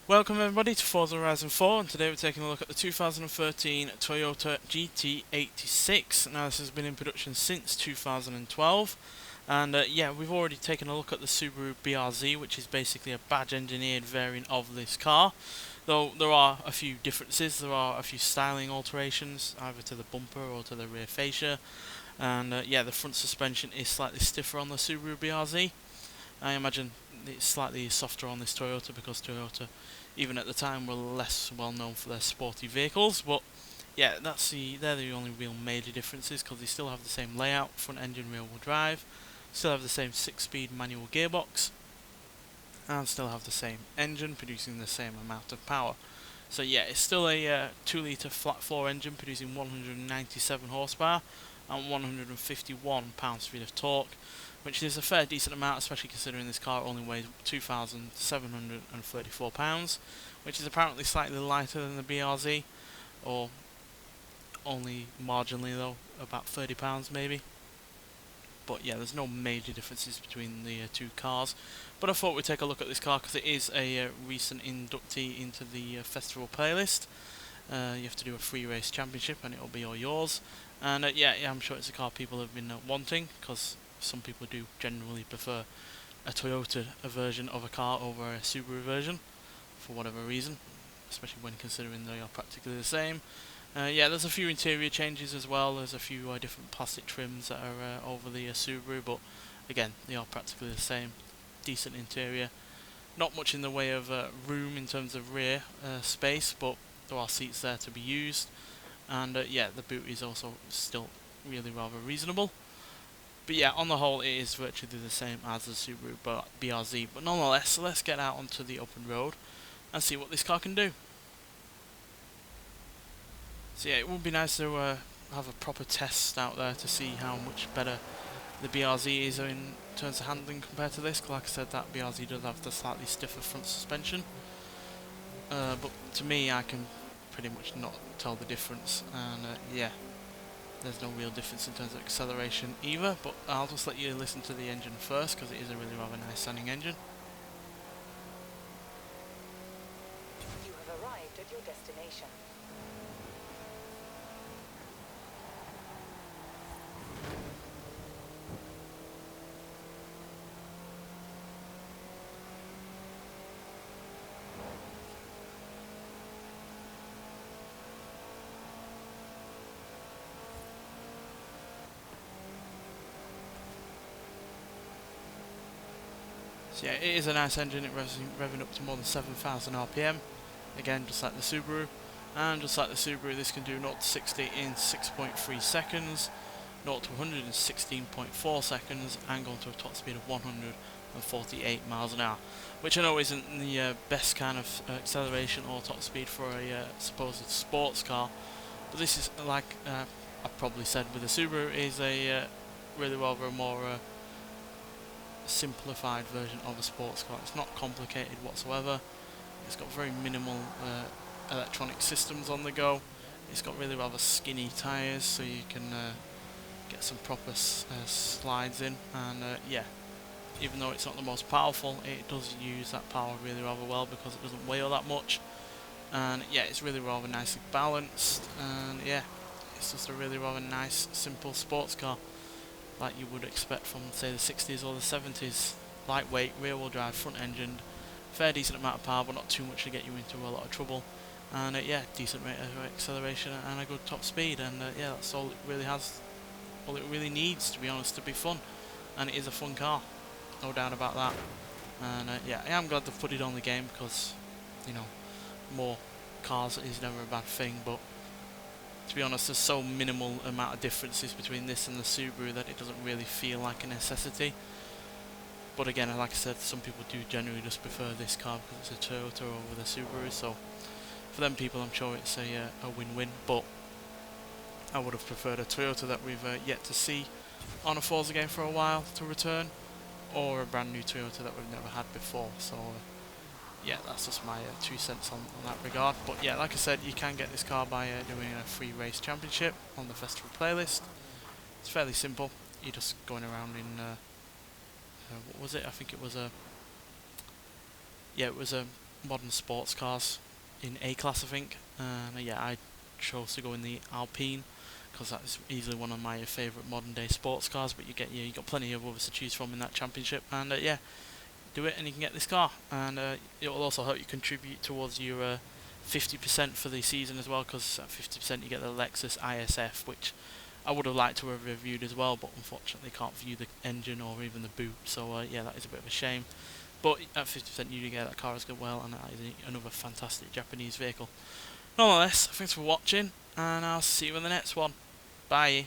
Welcome everybody to Forza Horizon 4, and today we're taking a look at the 2013 Toyota GT86. Now this has been in production since 2012, and yeah, we've already taken a look at the Subaru BRZ, which is basically a badge engineered variant of this car. Though there are a few differences, there are a few styling alterations, either to the bumper or to the rear fascia, and yeah, the front suspension is slightly stiffer on the Subaru BRZ. I imagine it's slightly softer on this Toyota because Toyota, even at the time, were less well known for their sporty vehicles. But yeah, they're the only real major differences, because they still have the same layout, front engine rear wheel drive, still have the same 6-speed manual gearbox, and still have the same engine producing the same amount of power. So yeah, it's still a 2-litre flat floor engine producing 197 horsepower and 151 pounds-feet of torque, which is a fair decent amount, especially considering this car only weighs 2,734 pounds, which is apparently slightly lighter than the BRZ, or only marginally though, about 30 pounds maybe. But yeah, there's no major differences between the two cars. But I thought we'd take a look at this car because it is a recent inductee into the festival playlist. You have to do a free race championship and it'll be all yours. And yeah, I'm sure it's a car people have been wanting, because some people do generally prefer a Toyota version of a car over a Subaru version, for whatever reason, especially when considering they are practically the same. Yeah, there's a few interior changes as well. There's a few different plastic trims that are over the Subaru, but again, they are practically the same. Decent interior. Not much in the way of room in terms of rear space, but there are seats there to be used. And yeah, the boot is also still really rather reasonable. But yeah, on the whole, it is virtually the same as the Subaru BRZ. But nonetheless, let's get out onto the open road and see what this car can do. So yeah, it would be nice to have a proper test out there to see how much better the BRZ is in terms of handling compared to this. Like I said, that BRZ does have the slightly stiffer front suspension. But to me, I can pretty much not tell the difference. And yeah, there's no real difference in terms of acceleration either. But I'll just let you listen to the engine first, because it is a really rather nice sounding engine. You have arrived at your destination. So yeah, it is a nice engine. It revving up to more than 7,000 RPM. Again, just like the Subaru. And just like the Subaru, this can do 0 to 60 in 6.3 seconds, 0 to 100 in 16.4 seconds, and go to a top speed of 148 miles an hour. Which I know isn't the best kind of acceleration or top speed for a supposed sports car. But this is, like I probably said with the Subaru, is a really rather more simplified version of a sports car. It's not complicated whatsoever. It's got very minimal electronic systems on the go. It's got really rather skinny tyres, so you can get some proper slides in. And yeah, even though it's not the most powerful, it does use that power really rather well because it doesn't weigh all that much. And yeah, it's really rather nicely balanced. And yeah, it's just a really rather nice, simple sports car, like you would expect from, say, the 60s or the 70s. Lightweight, rear-wheel drive, front-engined, fair decent amount of power, but not too much to get you into a lot of trouble. And yeah, decent rate of acceleration and a good top speed. And yeah, that's all it really has, all it really needs, to be honest, to be fun. And it is a fun car, no doubt about that. And yeah, I am glad they've put it on the game, because, you know, more cars is never a bad thing. But to be honest, there's so minimal amount of differences between this and the Subaru that it doesn't really feel like a necessity. But again, like I said, some people do generally just prefer this car because it's a Toyota over the Subaru. So for them people, I'm sure it's a win-win. But I would have preferred a Toyota that we've yet to see on a Forza game for a while to return, or a brand new Toyota that we've never had before. So yeah, that's just my 2 cents on that regard. But yeah, like I said, you can get this car by doing a free race championship on the festival playlist. It's fairly simple. You're just going around in what was it? I think it was a modern sports cars in A class, I think. And yeah, I chose to go in the Alpine because that's easily one of my favourite modern day sports cars. But you got plenty of others to choose from in that championship, and yeah, do it and you can get this car, and it will also help you contribute towards your 50% for the season as well, because at 50% you get the Lexus ISF, which I would have liked to have reviewed as well, but unfortunately can't view the engine or even the boot, so yeah, that is a bit of a shame. But at 50% you do get that car as well, and that is another fantastic Japanese vehicle. Nonetheless, thanks for watching, and I'll see you in the next one. Bye.